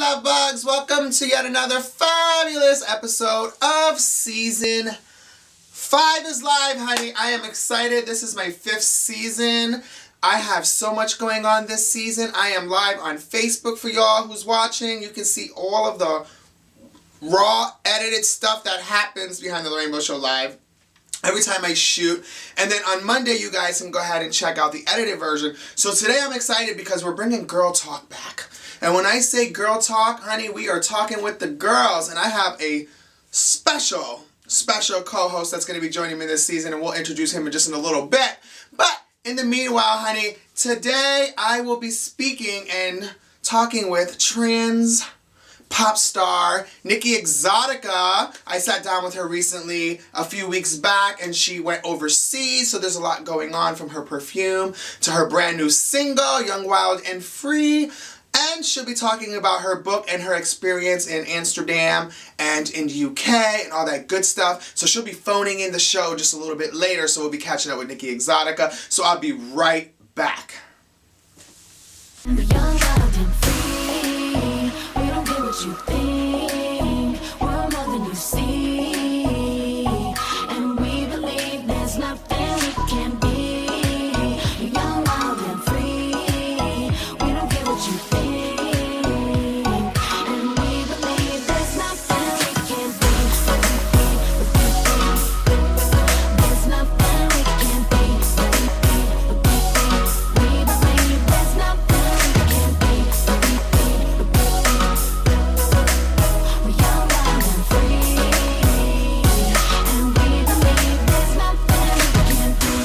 love bugs? Welcome to yet another fabulous episode of Season 5 is live, honey. I am excited. This is my 5th season. I have so much going on this season. I am live on Facebook for y'all who's watching. You can see all of the raw, edited stuff that happens behind the Rainbow Show Live every time I shoot. And then on Monday, you guys can go ahead and check out the edited version. So today I'm excited because we're bringing Girl Talk back. And when I say Girl Talk, honey, we are talking with the girls. And I have a special co-host that's going to be joining me this season. And we'll introduce him in a little bit. But in the meanwhile, honey, today I will be speaking and talking with trans pop star Nikki Exotica. I sat down with her recently a few weeks back and she went overseas, so there's a lot going on from her perfume to her brand new single, Young, Wild, and Free. And she'll be talking about her book and her experience in Amsterdam and in the UK and all that good stuff. So she'll be phoning in the show just a little bit later, so we'll be catching up with Nikki Exotica. So I'll be right back. Young, wild, and free. We don't care what you think. We're more than you see. And we believe there's nothing we can't be. Young, wild, and free. We don't care what you think. And we believe there's nothing we can't be. There's nothing we can't be. We believe there's nothing we can't be. We're young, wild, and free. And we believe there's nothing we can't be.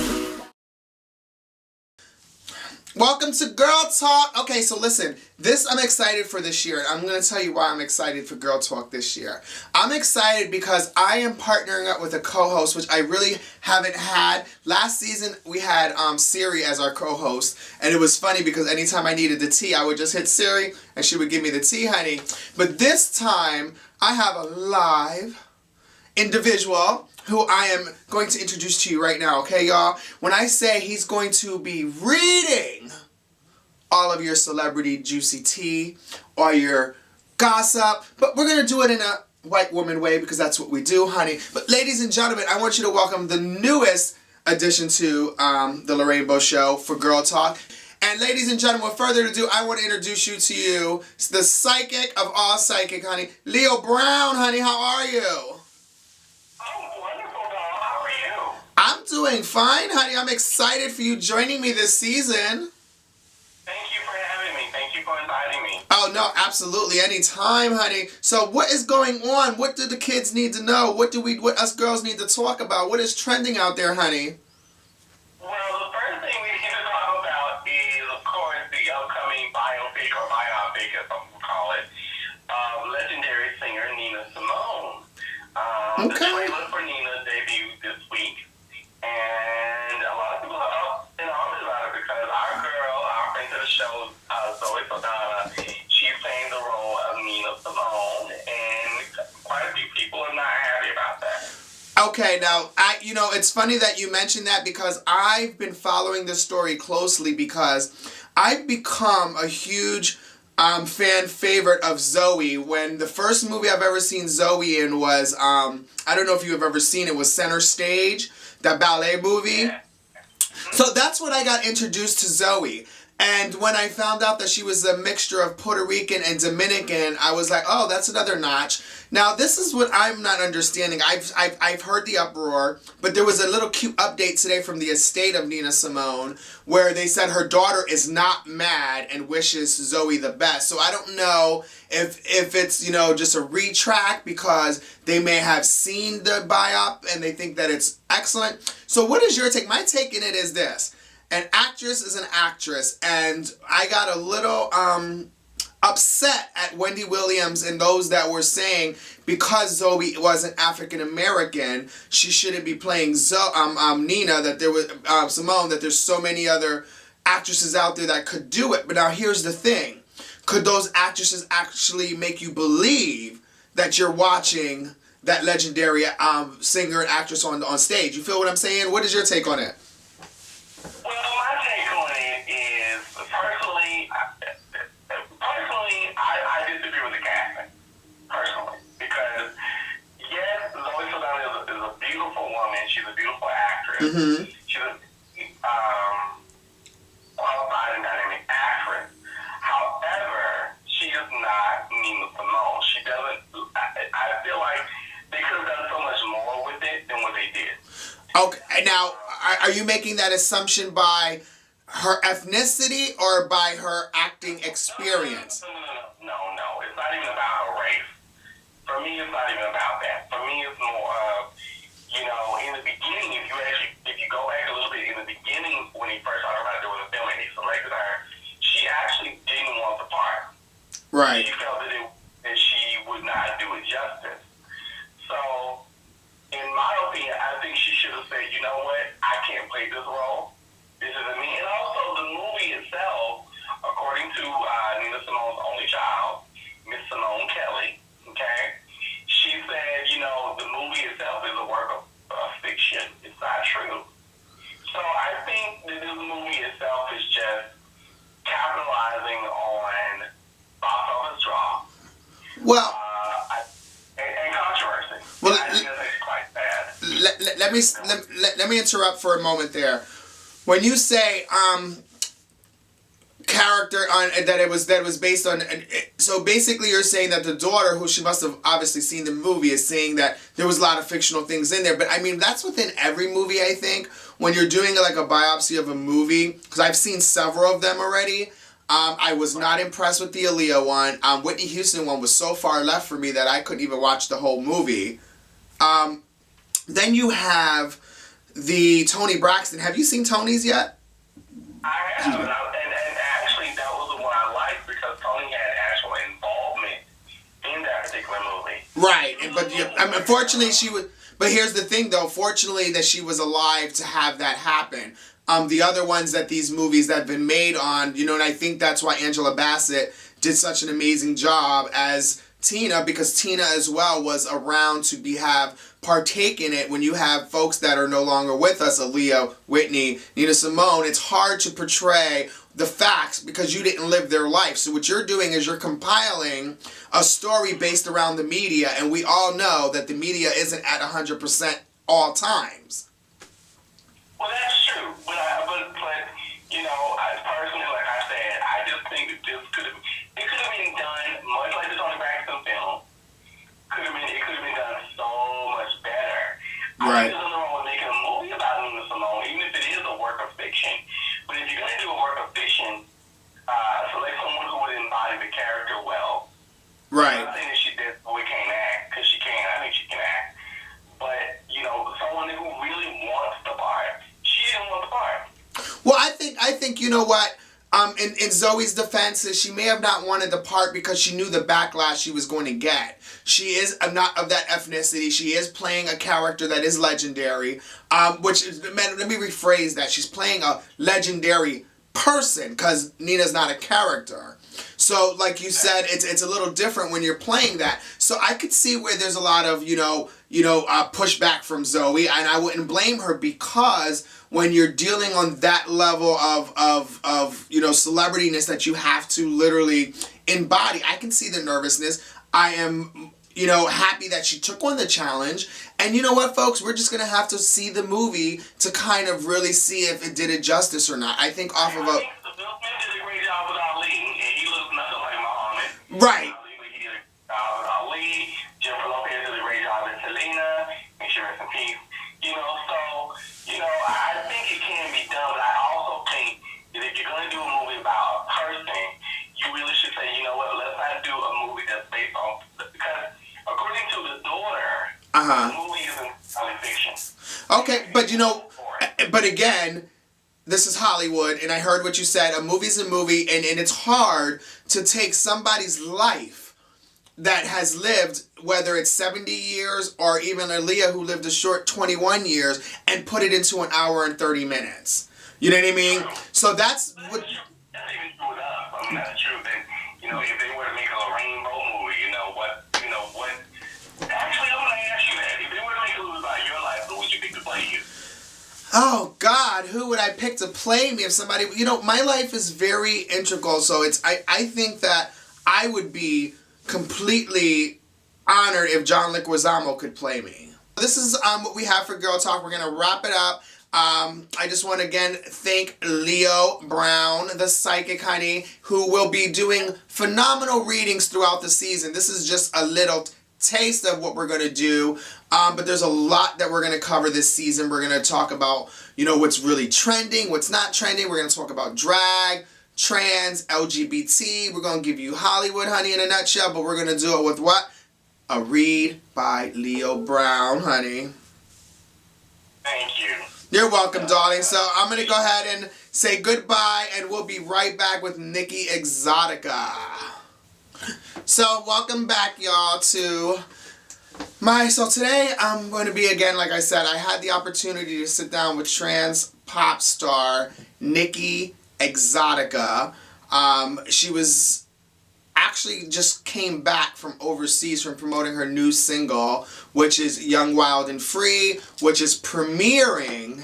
Welcome to Girl Talk. Okay, so listen, I'm excited for this year, and I'm going to tell you why I'm excited for Girl Talk this year. I'm excited because I am partnering up with a co-host, which I really haven't had. Last season, we had Siri as our co-host, and it was funny because anytime I needed the tea, I would just hit Siri, and she would give me the tea, honey. But this time, I have a live individual who I am going to introduce to you right now, okay, y'all? When I say he's going to be reading all of your celebrity juicy tea or your gossip, but we're going to do it in a white woman way because that's what we do, honey. But ladies and gentlemen, I want you to welcome the newest addition to the Rainbow Show for Girl Talk. And ladies and gentlemen, without further ado, I want to introduce you to you, the psychic of all psychic, honey. Leo Brown, honey, how are you? I'm doing fine, honey. I'm excited for you joining me this season. Thank you for having me. Thank you for inviting me. Oh, no, absolutely. Anytime, honey. So what is going on? What do the kids need to know? What us girls need to talk about? What is trending out there, honey? Well, the first thing we need to talk about is, of course, the upcoming biopic or biopic, as some will call it, of legendary singer Nina Simone. The trailer for Nina debuted this week. And a lot of people are up in arms about it because our girl, our friend to the show, Zoe Saldana, she's playing the role of Nina Simone, and quite a few people are not happy about that. Okay, now, it's funny that you mentioned that because I've been following this story closely because I've become a huge fan favorite of Zoe. When the first movie I've ever seen Zoe in was, I don't know if you've ever seen it, was Center Stage, that ballet movie. Yeah. So that's when I got introduced to Zoe. And when I found out that she was a mixture of Puerto Rican and Dominican, I was like, oh, that's another notch. Now, this is what I'm not understanding. I've heard the uproar, but there was a little cute update today from the estate of Nina Simone where they said her daughter is not mad and wishes Zoe the best. So I don't know if it's, just a retrack because they may have seen the biop and they think that it's excellent. So what is your take? My take in it is this. An actress is an actress, and I got a little upset at Wendy Williams and those that were saying because Zoe was an African American, she shouldn't be playing Nina. That there was Simone. That there's so many other actresses out there that could do it. But now here's the thing: could those actresses actually make you believe that you're watching that legendary singer and actress on stage? You feel what I'm saying? What is your take on it? Well, my take on it is, personally, I disagree with the Mm-hmm. She's a qualified and dynamic actress. However, she is not Nina Simone. She doesn't. I feel like they could have done so much more with it than what they did. Okay, now, are you making that assumption by her ethnicity or by her acting experience? No. It's not even about her race. For me, it's not even about that. For me, it's more of, in the beginning, if you go back a little bit, in the beginning, when he first talked about doing the film and he selected her, she actually didn't want the part. Right. She felt that she would not do it justice. So, in my opinion, I think she should have said, you know what, I can't play this role. This isn't me. And also, the movie itself, according to Nina Simone's only child, Miss Simone Kelly, okay, she said, the movie itself is a work of fiction. It's not true. So I think that this movie itself is just capitalizing on box office draw. Well, and controversy. Well, I think that's quite bad. let me interrupt for a moment there. When you say character on that it was based on, so basically you're saying that the daughter, who she must have obviously seen the movie, is saying that there was a lot of fictional things in there. But I mean, that's within every movie, I think, when you're doing like a biopsy of a movie, because I've seen several of them already. I was not impressed with the Aaliyah one. Whitney Houston one was so far left for me that I couldn't even watch the whole movie. Then you have the Toni Braxton. Have you seen Tony's yet? I have, and actually that was the one I liked because Tony had actual involvement in that particular movie. Right, but unfortunately she was. But here's the thing, though. Fortunately, that she was alive to have that happen. The other ones that these movies that have been made on, and I think that's why Angela Bassett did such an amazing job as Tina, because Tina as well was around to have partake in it. When you have folks that are no longer with us, Aaliyah, Whitney, Nina Simone, it's hard to portray the facts because you didn't live their life. So what you're doing is you're compiling a story based around the media, and we all know that the media isn't at 100% all times. Well, that's true, but I personally, like I said, I just think that it could have been done much like the Toni Braxton film. It could have been done so much better. Right. I think there's nothing wrong with making a movie about Nina Simone, even if it is a work of fiction. But if you're going to do a work of fiction, select someone who would embody the character well. Right. I'm not saying that she can't act, because she can. I think she can act. But, someone who really wants the part. She didn't want the part. Well, I think you know what? In Zoe's defense, is she may have not wanted the part because she knew the backlash she was going to get. She is not of that ethnicity. She is playing a character that is legendary. Let me rephrase that. She's playing a legendary person because Nina's not a character. So, like you said, it's a little different when you're playing that. So I could see where there's a lot of pushback from Zoe, and I wouldn't blame her because when you're dealing on that level of celebrityness that you have to literally embody, I can see the nervousness. I am happy that she took on the challenge. And you know what, folks? We're just going to have to see the movie to kind of really see if it did it justice or not. I think off of a... Will Smith did a great job with Ali, and he looks nothing like Muhammad. Right. He did a great job with Ali. Jennifer Lopez did a great job with Selena. Make sure it's in peace. I think it can be done, but I also think that if you're going to do a movie about a person, you really should say, let's not do a movie that's based on... Because according to the daughter, the movie isn't only fiction. Okay, but again, this is Hollywood, and I heard what you said. A movie's a movie, and it's hard to take somebody's life that has lived, whether it's 70 years or even Aaliyah, who lived a short 21 years, and put it into an hour and 30 minutes. You know what I mean? So that's what... That's even true with us. I mean, that's true. Then, if they were to make a rainbow movie, what... Actually, I'm going to ask you that. If they were to make a movie about your life, who would you pick to play you? Oh, God, who would I pick to play me? If somebody... my life is very integral, so I think that I would be completely honored if John Leguizamo could play me. This is what we have for Girl Talk. We're going to wrap it up. I just want to again thank Leo Brown, the psychic, honey, who will be doing phenomenal readings throughout the season. This is just a little taste of what we're going to do, but there's a lot that we're going to cover this season. We're going to talk about, you know, what's really trending, what's not trending. We're going to talk about drag, trans, LGBT. We're going to give you Hollywood, honey, in a nutshell, but we're going to do it with what? A read by Leo Brown, honey. Thank you. You're welcome, darling. So I'm going to go ahead and say goodbye, and we'll be right back with Nikki Exotica. So welcome back, y'all, to so today I'm going to be, again, like I said, I had the opportunity to sit down with trans pop star Nikki Exotica. She was actually just came back from overseas from promoting her new single, which is Young, Wild, and Free, which is premiering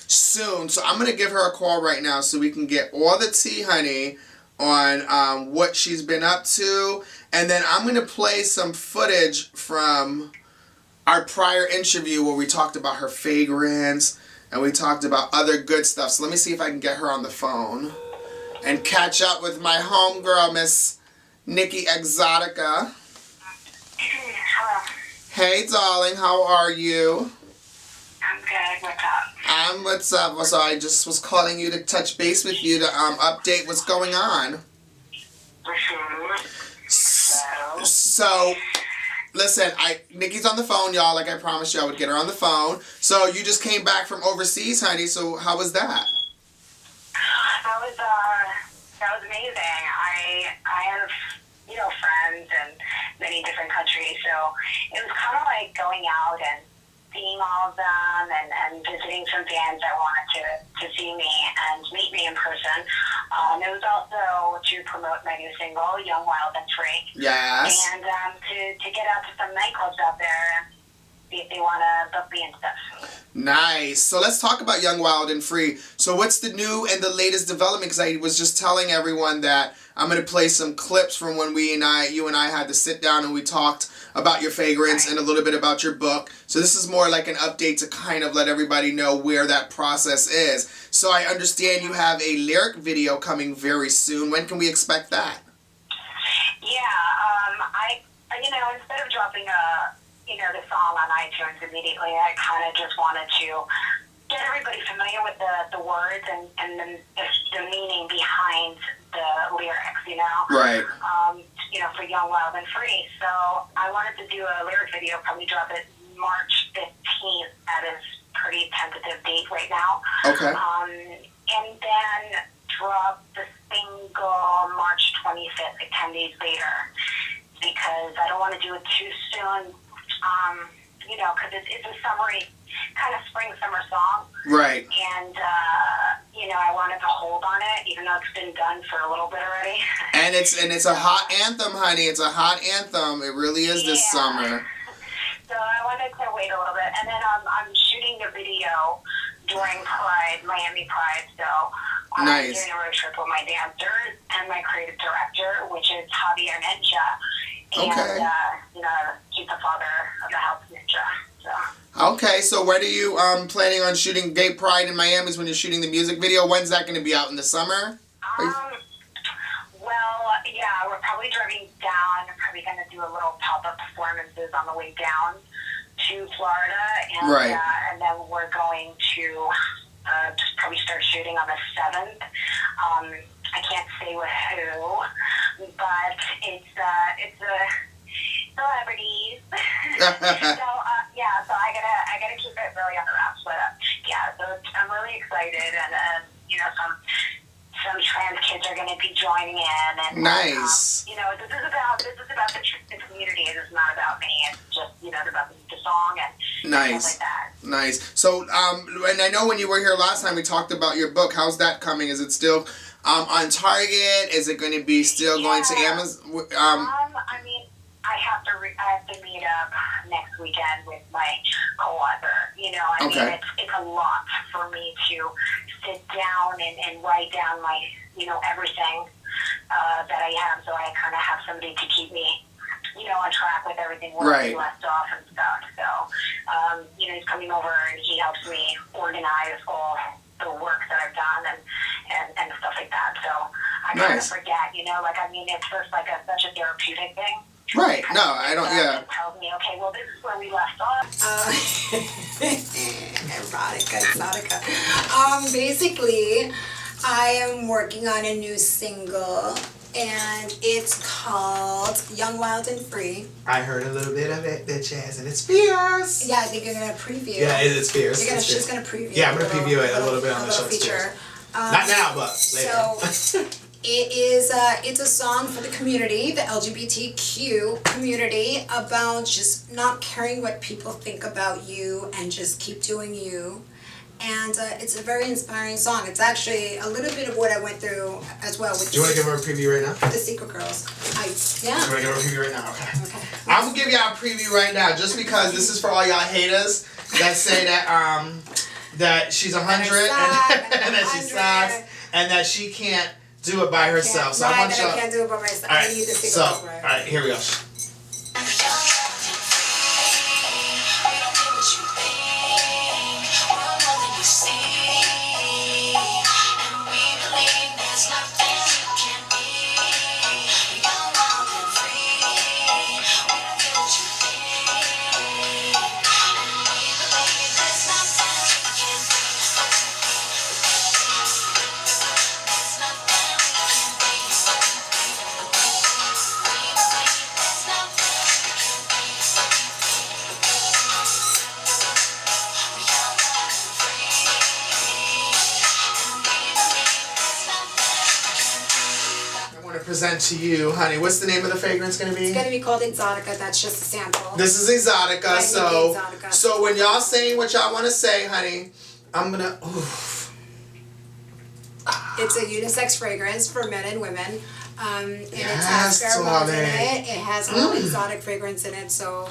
soon. So I'm going to give her a call right now so we can get all the tea, honey, on what she's been up to. And then I'm going to play some footage from our prior interview where we talked about her fragrance and we talked about other good stuff. So let me see if I can get her on the phone and catch up with my homegirl, Miss Nikki Exotica. Hello. Hey, darling, how are you? I'm good. What's up? What's up? So I just was calling you to touch base with you to update what's going on. So, listen, Nikki's on the phone, y'all, like I promised you I would get her on the phone. So you just came back from overseas, honey, so how was that? That was amazing. I have, you know, friends in many different countries, so it was kind of like going out and seeing all of them and visiting some fans that wanted to see me and meet me in person. It was also to promote my new single, Young, Wild, and Free. Yes. And to get out to some nightclubs out there and see if they want to book me and stuff. Nice. So let's talk about Young, Wild, and Free. So what's the new and the latest development? Because I was just telling everyone that I'm going to play some clips from when you and I had to sit down and we talked about your fragrance and a little bit about your book. So this is more like an update to kind of let everybody know where that process is. So I understand you have a lyric video coming very soon. When can we expect that? Yeah, instead of dropping the song on iTunes immediately, I kind of just wanted to get everybody familiar with the words and the meaning behind the lyrics, you know? Right. For Young, Wild, and Free. So I wanted to do a lyric video, probably drop it March 15th. That is pretty tentative date right now. Okay. And then drop the single March 25th, like 10 days later, because I don't want to do it too soon, because it's a summery, kind of summer song. Right. And, I wanted to hold on it, even though it's been done for a little bit already. And it's a hot anthem, honey. It's a hot anthem. It really is this summer. So I wanted to wait a little bit. And then I'm shooting the video during Pride, Miami Pride. So I'm doing a road trip with my dancers and my creative director, which is Javier Ninja. And, he's the father of the house Ninja. So. Okay, so when are you planning on shooting Gay Pride in Miami? Is when you're shooting the music video? When's that going to be out, in the summer? We're probably driving down. We're probably going to do a little pop-up performances on the way down to Florida. And, and then we're going to just probably start shooting on the 7th. I can't say with who, but it's celebrities. So I gotta keep it really on the wraps. But so I'm really excited, and some trans kids are gonna be joining in. And nice. This is about the community. It is not about me. It's just about the song and nice. Stuff like that. Nice. So and I know when you were here last time we talked about your book. How's that coming? Is it still on Target? Is it going to be still going to Amazon? I have to meet up next weekend with my co-author. It's a lot for me to sit down and write down my, everything that I have. So I kind of have somebody to keep me, on track with everything where we left off and stuff. So he's coming over and he helps me organize all the work that I've done and stuff like that. So I kind of forget, it's just like such a therapeutic thing. Right. No, I don't. Yeah. It tells me, okay, well, this is where we left off. Exotica. Basically, I am working on a new single, and it's called Young, Wild, and Free. I heard a little bit of it, bitches, and it's fierce. Yeah, I think you're gonna preview. Yeah, it's fierce. She's gonna preview. Yeah, I'm gonna preview it a little bit on the show. Feature. Not now, but later. So it's a song for the community, the LGBTQ community, about just not caring what people think about you and just keep doing you. And it's a very inspiring song. It's actually a little bit of what I went through as well. With Do you want to give her a preview right now? The Secret Girls. Yeah. You want to give her a preview right now? Okay. I'm going to give y'all a preview right now just because this is for all y'all haters that say that that she's 100 and that she sucks and that she can't do it by herself. So I want y'all. I can't do it by myself. All right. I need the Secret Girls. All right, here we go. Present to you, honey. What's the name of the fragrance gonna be? It's gonna be called Exotica. That's just a sample. This is Exotica. So when y'all saying what y'all want to say, honey, I'm gonna. It's a unisex fragrance for men and women. And it Yes, has pheromones in darling. it. It has all exotic fragrance in it. So.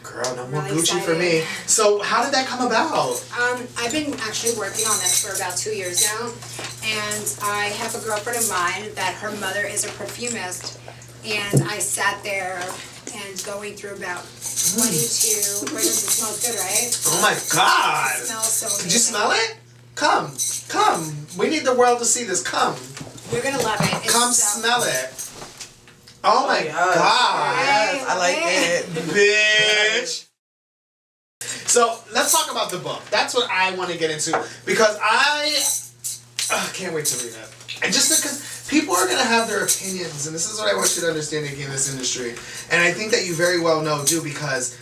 Girl, no more Really Gucci excited. for me. So how did that come about? I've been actually working on this for about 2 years now, and I have a girlfriend of mine that her mother is a perfumist, and I sat there and going through about 22 fragrances. It smells good, right? Oh my God! It smells so good. Did you smell it? Come. We need the world to see this. Come. You're gonna love it. It's Come so- smell it. Oh my God. Yes, I like it. Bitch. So let's talk about the book. That's what I want to get into because I can't wait to read it. And just because people are going to have their opinions, and this is what I want you to understand in this industry. And I think that you very well know, too, because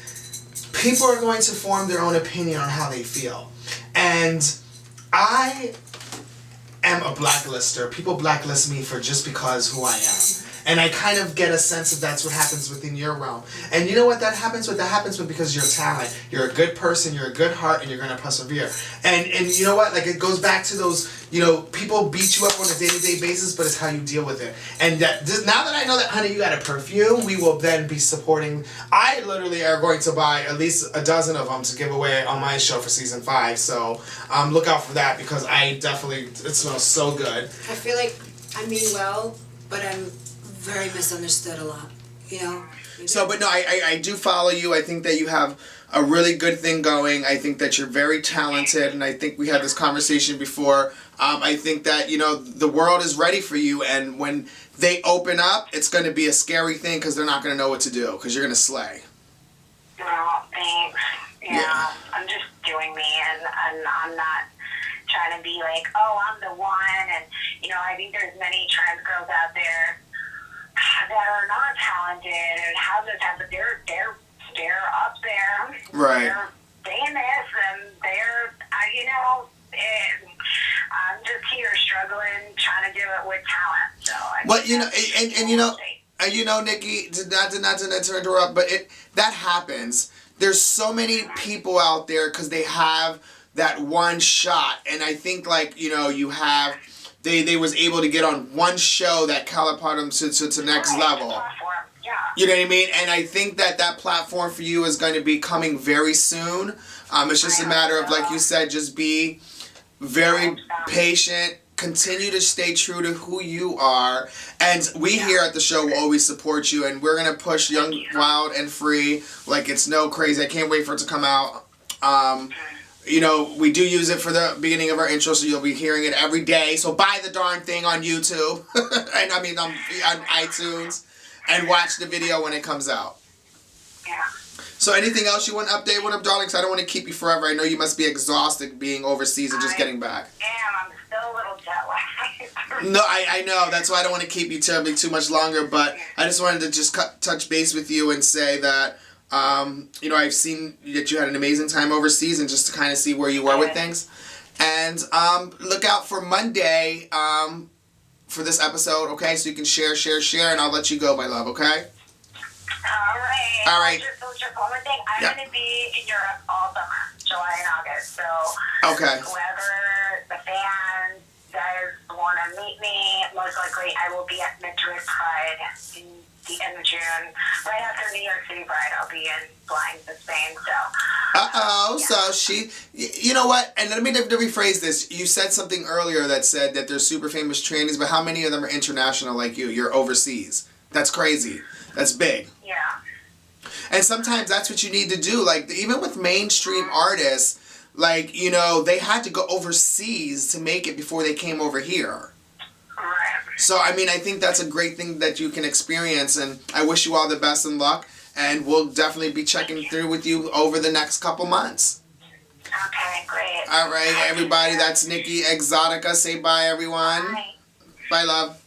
people are going to form their own opinion on how they feel. And I am a blacklister. People blacklist me for just because who I am. And I kind of get a sense of that's what happens within your realm. And you know what that happens with? That happens with because you're a talent. You're a good person, you're a good heart, and you're going to persevere. And you know what? Like, it goes back to those, people beat you up on a day-to-day basis, but it's how you deal with it. And now that I know that, honey, you got a perfume, we will then be supporting. I literally are going to buy at least a dozen of them to give away on my show for season 5. So look out for that because it smells so good. I feel like I mean well, but I'm very misunderstood a lot, So, but no, I do follow you. I think that you have a really good thing going. I think that you're very talented, and I think we had this conversation before. I think that, the world is ready for you, and when they open up, it's going to be a scary thing because they're not going to know what to do because you're going to slay. Well, thanks. Yeah, I'm just doing me, and I'm not trying to be like, oh, I'm the one, and, I think there's many trans girls out there that are not talented and have the talent, but they're up there. Right. They're famous and I'm just here struggling, trying to do it with talent. So Nikki, not to interrupt, but that happens. There's so many people out there because they have that one shot, and I think you have. They was able to get on one show that catapulted them to next level. Yeah. You know what I mean? And I think that platform for you is going to be coming very soon. It's just a matter of, like you said, just be very patient. Continue to stay true to who you are. And we here at the show will always support you. And we're going to push Young, Wild, and Free like it's no crazy. I can't wait for it to come out. You know, we do use it for the beginning of our intro, so you'll be hearing it every day. So buy the darn thing on YouTube, and I mean on iTunes, and watch the video when it comes out. Yeah. So anything else you want to update with them, darling? Because I don't want to keep you forever. I know you must be exhausted being overseas and just getting back. I'm still a little jet lagged. No, I know. That's why I don't want to keep you terribly too much longer. But I just wanted to just touch base with you and say that, you know, I've seen that you had an amazing time overseas, and just to kind of see where you were with things. And look out for Monday for this episode, okay? So you can share, and I'll let you go, my love, okay? All right. All right. Just one more thing. I'm going to be in Europe all summer, July and August. So Okay. whoever the fans guys want to meet me, most likely I will be at Madrid Pride in the end of June. Right after New York City Pride, I'll be flying to Spain. So. So she, you know what? And let me rephrase this. You said something earlier that said that there's super famous trannies, but how many of them are international like you? You're overseas. That's crazy. That's big. Yeah. And sometimes that's what you need to do. Like, even with mainstream artists, like, you know, they had to go overseas to make it before they came over here. Right. So, I mean, I think that's a great thing that you can experience, and I wish you all the best and luck, and we'll definitely be checking through with you over the next couple months. Okay, great. All right, everybody, that's Nikki Exotica. Say bye, everyone. Bye. Bye, love.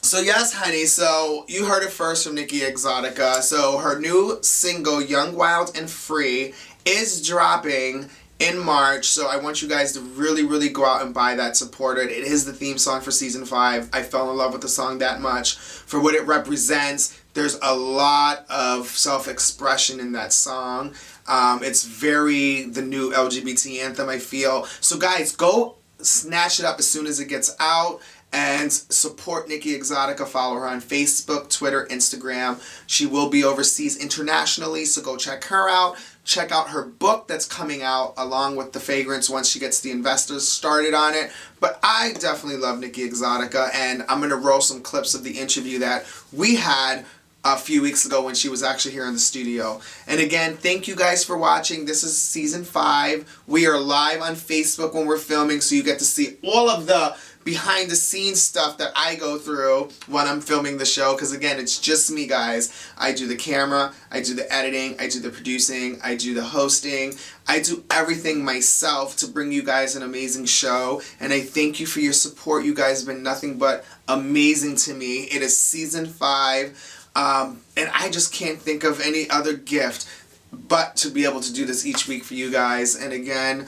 So yes, honey, so you heard it first from Nikki Exotica. So her new single, Young, Wild, and Free, is dropping in March. So I want you guys to really, really go out and buy that, support it. It is the theme song for season 5. I fell in love with the song that much for what it represents. There's a lot of self-expression in that song. It's very the new LGBT anthem, I feel. So guys, go snatch it up as soon as it gets out. And support Nikki Exotica. Follow her on Facebook, Twitter, Instagram. She will be overseas internationally, so go check her out. Check out her book that's coming out along with The Vagrants once she gets the investors started on it. But I definitely love Nikki Exotica, and I'm going to roll some clips of the interview that we had a few weeks ago when she was actually here in the studio. And again, thank you guys for watching. This is season 5. We are live on Facebook when we're filming, so you get to see all of the behind the scenes stuff that I go through when I'm filming the show, because again, it's just me, guys. I do the camera, I do the editing, I do the producing, I do the hosting, I do everything myself to bring you guys an amazing show, and I thank you for your support. You guys have been nothing but amazing to me. It is season 5, and I just can't think of any other gift but to be able to do this each week for you guys. And again,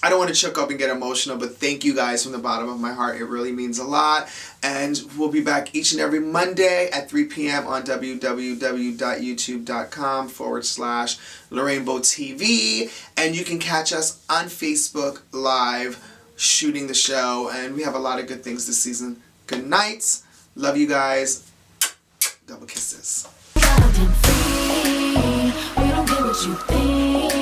I don't want to choke up and get emotional, but thank you guys from the bottom of my heart. It really means a lot. And we'll be back each and every Monday at 3 p.m. on www.youtube.com/LaRainbowTV. And you can catch us on Facebook Live shooting the show. And we have a lot of good things this season. Good nights. Love you guys. Double kisses. We don't care what you think.